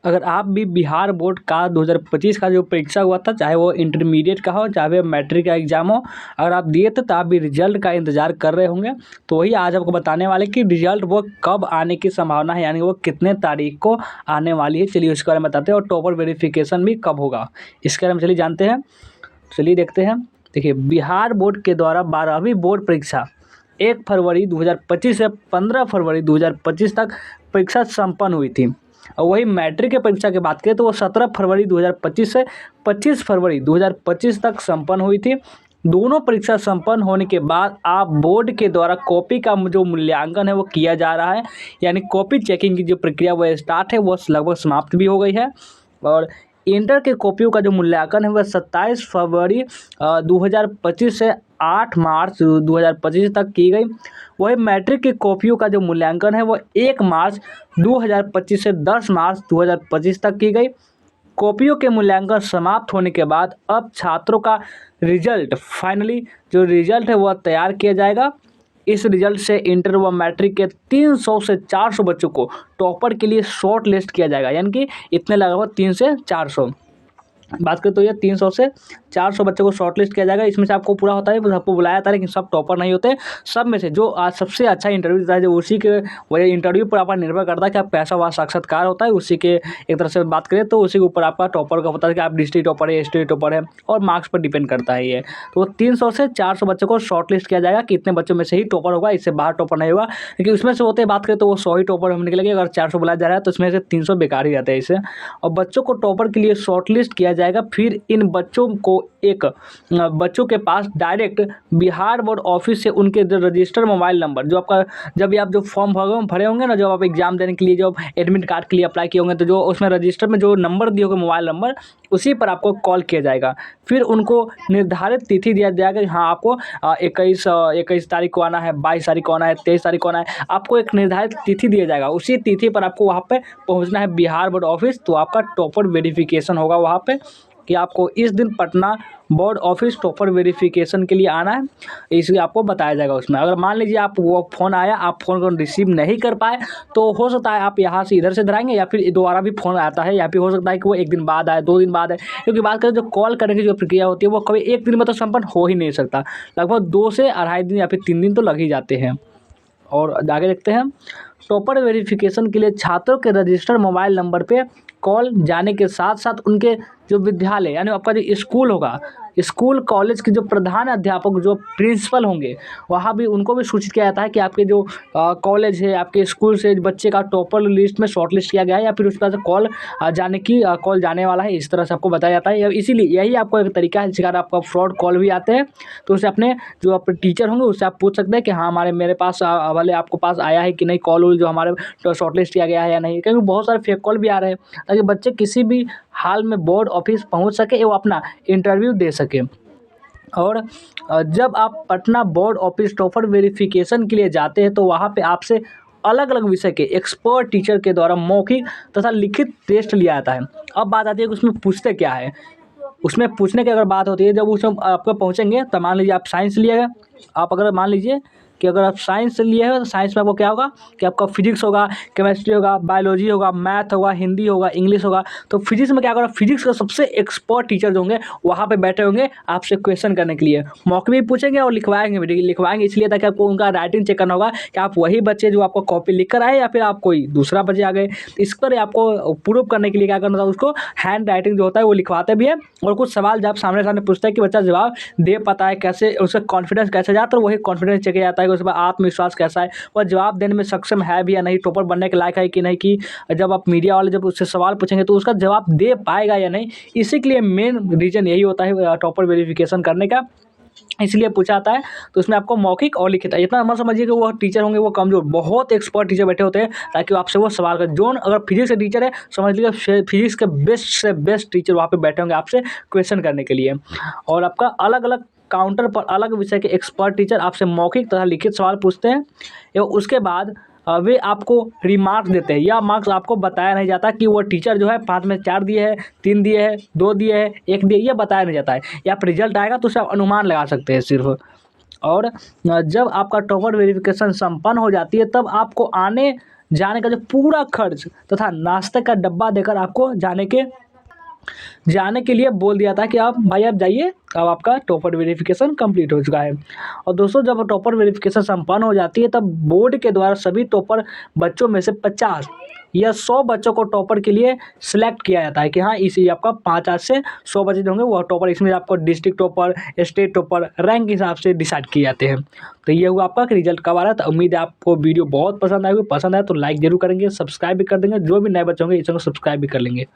अगर आप भी बिहार बोर्ड का 2025 का जो परीक्षा हुआ था, चाहे वो इंटरमीडिएट का हो, चाहे वो मैट्रिक का एग्ज़ाम हो, अगर आप दिए थे तो आप भी रिजल्ट का इंतज़ार कर रहे होंगे। तो वही आज आपको बताने वाले कि रिजल्ट वो कब आने की संभावना है, यानी वो कितने तारीख को आने वाली है। चलिए उसके बारे में बताते हैं, और टॉपर वेरिफिकेशन भी कब होगा इसके बारे में चलिए जानते हैं। चलिए देखते हैं। देखिए, बिहार बोर्ड के द्वारा 12वीं बोर्ड परीक्षा 1 फरवरी 2025 से 15 फरवरी 2025 तक परीक्षा संपन्न हुई थी। और वही मैट्रिक की परीक्षा की बात करें तो वो 17 फरवरी 2025 से 25 फरवरी 2025 तक संपन्न हुई थी। दोनों परीक्षा संपन्न होने के बाद आप बोर्ड के द्वारा कॉपी का जो मूल्यांकन है वो किया जा रहा है, यानी कॉपी चेकिंग की जो प्रक्रिया वो स्टार्ट है, वो लगभग समाप्त भी हो गई है। और इंटर के कॉपियों का जो मूल्यांकन है वह 27 फरवरी 2025 से 8 मार्च 2025 तक की गई। वही मैट्रिक की कॉपियों का जो मूल्यांकन है वो 1 मार्च 2025 से 10 मार्च 2025 तक की गई। कॉपियों के मूल्यांकन समाप्त होने के बाद अब छात्रों का रिजल्ट फाइनली जो रिजल्ट है वह तैयार किया जाएगा। इस रिजल्ट से इंटर व मैट्रिक के 300 से 400 बच्चों को टॉपर के लिए शॉर्ट लिस्ट किया जाएगा, यानी कि इतने लगभग 3 से 400 बात करें तो ये 300 से 400 बच्चों को शॉर्टलिस्ट किया जाएगा। इसमें से आपको पूरा होता है, सबको बुलाया था, लेकिन सब टॉपर नहीं होते। सब में से जो आज सबसे अच्छा इंटरव्यू देता है, जो उसी के वही इंटरव्यू पर आपका निर्भर करता है कि आप कैसा वहाँ साक्षात्कार होता है, उसी के एक तरह से बात करें तो उसी के ऊपर आपका टॉपर का होता है कि आप डिस्ट्रिक्ट टॉपर है, स्टेट टॉपर है, और मार्क्स पर डिपेंड करता है ये। तो 300 से 400 बच्चों को शॉर्टलिस्ट किया जाएगा कि इतने बच्चों में से ही टॉपर होगा, इससे बाहर टॉपर नहीं होगा। क्योंकि उसमें से होते बात करें तो वो 100 ही टॉपर हम निकलेंगे। अगर 400 बुलाया जा रहा है तो उसमें से 300 बेकार ही रहते हैं इससे। और बच्चों को टॉपर के लिए शॉर्टलिस्ट किया जाएगा। फिर इन बच्चों को बच्चों के पास डायरेक्ट बिहार बोर्ड ऑफिस से उनके जो रजिस्टर मोबाइल नंबर, जो आपका जब भी आप जो फॉर्म भरे होंगे ना, जब आप एग्जाम देने के लिए जो एडमिट कार्ड के लिए अप्लाई किए होंगे, तो जो उसमें रजिस्टर में जो नंबर दिए होंगे मोबाइल नंबर, उसी पर आपको कॉल किया जाएगा। फिर उनको निर्धारित तिथि दिया जाएगा कि हाँ आपको 21 तारीख को आना है, 22 तारीख को आना है, 23 तारीख को आना है। आपको एक निर्धारित तिथि दिया जाएगा, उसी तिथि पर आपको वहाँ पे पहुँचना है बिहार बोर्ड ऑफिस। तो आपका टॉपर वेरिफिकेशन होगा वहाँ पे कि आपको इस दिन Patna board office topper verification के लिए आना है, इसलिए आपको बताया जाएगा उसमें। अगर मान लीजिए आप वो फ़ोन आया, आप फ़ोन को रिसीव नहीं कर पाए, तो हो सकता है आप यहाँ से इधर से धराएंगे, या फिर दोबारा भी फ़ोन आता है, या फिर हो सकता है कि वो 1 दिन बाद आए, 2 दिन बाद आए। क्योंकि बात करें जो कॉल करने की जो प्रक्रिया होती है वो कभी 1 दिन में तो संपन्न हो ही नहीं सकता, लगभग 2 से अढ़ाई दिन या फिर 3 दिन तो लग ही जाते हैं। और आगे देखते हैं। टॉपर वेरिफिकेशन के लिए छात्रों के रजिस्टर मोबाइल नंबर पे कॉल जाने के साथ साथ उनके जो विद्यालय, यानी आपका जो स्कूल होगा, स्कूल कॉलेज के जो प्रधान अध्यापक, जो प्रिंसिपल होंगे, वहाँ भी उनको भी सूचित किया जाता है कि आपके जो कॉलेज है, आपके स्कूल से बच्चे का टॉपर लिस्ट में शॉर्ट लिस्ट किया गया है, या फिर उस पर कॉल कॉल जाने वाला है। इस तरह से आपको बताया जाता है। इसीलिए यही आपको एक तरीका है, जिसका आपका फ्रॉड कॉल भी आते हैं, तो उससे अपने जो अपने टीचर होंगे उससे आप पूछ सकते हैं कि हाँ मेरे पास वाले आपको पास आया है कि नहीं, कॉल जो हमारे शॉर्ट लिस्ट किया गया है या नहीं। क्योंकि बहुत सारे फेक कॉल भी आ रहे हैं, ताकि बच्चे किसी भी हाल में बोर्ड ऑफिस पहुंच सके, वो अपना इंटरव्यू दे सके। और जब आप Patna board office topper verification के लिए जाते हैं तो वहाँ पे आपसे अलग अलग विषय के एक्सपर्ट टीचर के द्वारा मौखिक तथा लिखित टेस्ट लिया जाता है। अब बात आती है कि उसमें पूछते क्या है। उसमें पूछने की अगर बात होती है, जब उसमें आपको पहुँचेंगे, तो मान लीजिए आप साइंस लिएगा, आप अगर मान लीजिए कि अगर आप साइंस लिए हो तो साइंस में आपको क्या होगा कि आपका फिजिक्स होगा, केमिस्ट्री होगा, बायोलॉजी होगा, मैथ होगा, हिंदी होगा, इंग्लिश होगा। तो फिजिक्स में क्या होगा, फिजिक्स का सबसे एक्सपर्ट टीचर जो होंगे वहाँ पे बैठे होंगे आपसे क्वेश्चन करने के लिए। मौके भी पूछेंगे और लिखवाएंगे भी। लिखवाएंगे इसलिए ताकि आपको उनका राइटिंग चेक करना होगा कि आप वही बच्चे जो आपको कॉपी लिख कर आए, या फिर आप कोई दूसरा बच्चे आ गए। इस पर आपको प्रूव करने के लिए क्या करना था, उसको हैंड राइटिंग जो होता है वो लिखवाते भी है। और कुछ सवाल जब सामने सामने पूछता है कि बच्चा जवाब दे पाता है कैसे, उसका कॉन्फिडेंस कैसे जाता है, वही कॉन्फिडेंस चेक किया जाता है कि उसके बाद आत्मविश्वास कैसा है, वह जवाब देने में सक्षम है भी या नहीं, टॉपर बनने के लायक है कि नहीं, कि जब आप मीडिया वाले जब उससे सवाल पूछेंगे तो उसका जवाब दे पाएगा या नहीं। इसी के लिए मेन रीजन यही होता है टॉपर वेरिफिकेशन करने का, इसलिए पूछा जाता है। तो उसमें आपको मौखिक और लिखित है, इतना मत समझिए कि वो टीचर होंगे वो कमजोर, बहुत एक्सपर्ट टीचर बैठे होते हैं ताकि वो आपसे वो सवाल करें। जोन अगर फिजिक्स के टीचर है, समझ लीजिए फिजिक्स के बेस्ट से बेस्ट टीचर वहाँ पे बैठे होंगे आपसे क्वेश्चन करने के लिए। और आपका अलग अलग काउंटर पर अलग विषय के एक्सपर्ट टीचर आपसे मौखिक तथा लिखित सवाल पूछते हैं, एवं उसके बाद वे आपको रिमार्क्स देते हैं। या मार्क्स आपको बताया नहीं जाता कि वो टीचर जो है 5 में 4 दिए है, 3 दिए है, 2 दिए है, 1 दिए, ये बताया नहीं जाता है। या आप रिजल्ट आएगा तो उससे आप अनुमान लगा सकते हैं सिर्फ। और जब आपका टॉपर वेरिफिकेशन संपन्न हो जाती है, तब आपको आने जाने का जो पूरा खर्च तथा नाश्ते का डब्बा देकर आपको जाने के लिए बोल दिया था कि आप भाई आप जाइए, अब आपका टॉपर वेरिफिकेशन कंप्लीट हो चुका है। और दोस्तों जब टॉपर वेरिफिकेशन संपन्न हो जाती है तब बोर्ड के द्वारा सभी टॉपर बच्चों में से 50 या 100 बच्चों को टॉपर के लिए सिलेक्ट किया जाता है कि हाँ इसी आपका 50 से 100 बच्चे जो होंगे वो टॉपर, इसमें आपको district topper, state topper rank के हिसाब से डिसाइड किए जाते हैं। तो ये हुआ आपका रिजल्ट कब आ रहा है। तो उम्मीद है आपको वीडियो बहुत पसंद आएगी, पसंद आए तो लाइक जरूर करेंगे, सब्सक्राइब भी कर देंगे, जो भी नए बच्चे होंगे इस चैनल को सब्सक्राइब भी कर लेंगे।